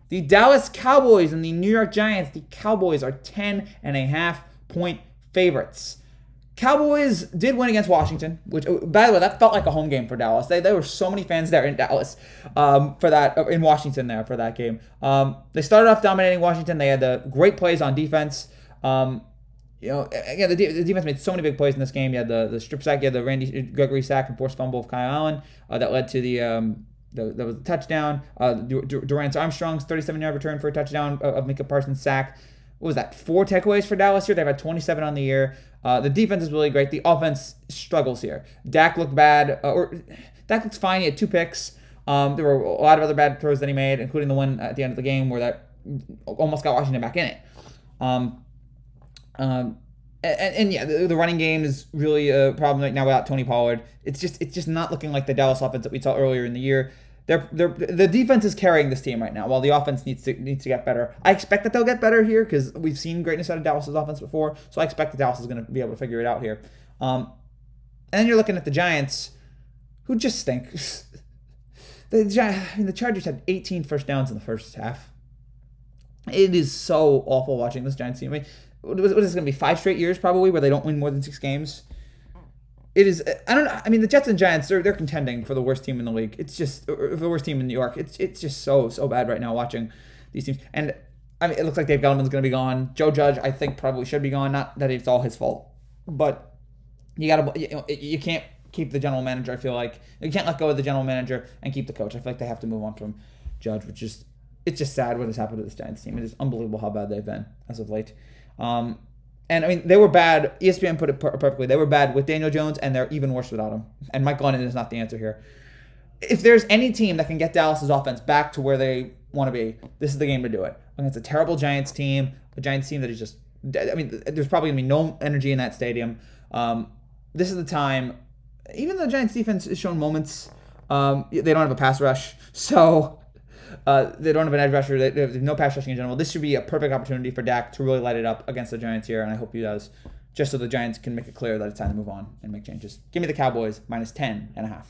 The Dallas Cowboys and the New York Giants. The Cowboys are 10.5-point favorites. Cowboys did win against Washington, which, by the way, that felt like a home game for Dallas. There were so many fans there in Dallas for that, in Washington there for that game. They started off dominating Washington. They had the great plays on defense. Again, the defense made so many big plays in this game. You had the strip sack, you had the Randy Gregory sack and forced fumble of Kyle Allen that led to that was a touchdown. Durant Armstrong's 37-yard return for a touchdown of Micah Parsons' sack. What was that? 4 takeaways for Dallas here. They've had 27 on the year. The defense is really great. The offense struggles here. Dak looked bad, Dak looks fine. He had 2 picks. There were a lot of other bad throws that he made, including the one at the end of the game where that almost got Washington back in it. The running game is really a problem right now without Tony Pollard. It's just not looking like the Dallas offense that we saw earlier in the year. The defense is carrying this team right now, while the offense needs to get better. I expect that they'll get better here because we've seen greatness out of Dallas's offense before, so I expect that Dallas is going to be able to figure it out here. And then you're looking at the Giants, who just stink. The Chargers had 18 first downs in the first half. It is so awful watching this Giants team. I mean, what is this going to be? 5 straight years probably where they don't win more than 6 games. It is. I don't know. I mean, the Jets and Giants, they're contending for the worst team in the league. It's just for the worst team in New York. It's just so bad right now watching these teams. And I mean, it looks like Dave Gettleman's going to be gone. Joe Judge, I think, probably should be gone. Not that it's all his fault, but you can't keep the general manager. I feel like you can't let go of the general manager and keep the coach. I feel like they have to move on from Judge, it's just sad what has happened to this Giants team. It is unbelievable how bad they've been as of late. And I mean, they were bad. ESPN put it perfectly. They were bad with Daniel Jones, and they're even worse without him. And Mike Glennon is not the answer here. If there's any team that can get Dallas's offense back to where they want to be, this is the game to do it. Against a terrible Giants team, a Giants team that is just, I mean, there's probably going to be no energy in that stadium. This is the time. Even though the Giants defense has shown moments, they don't have a pass rush, so they don't have an edge rusher. They have no pass rushing in general. This should be a perfect opportunity for Dak to really light it up against the Giants here, and I hope he does, just so the Giants can make it clear that it's time to move on and make changes. Give me the Cowboys minus 10.5.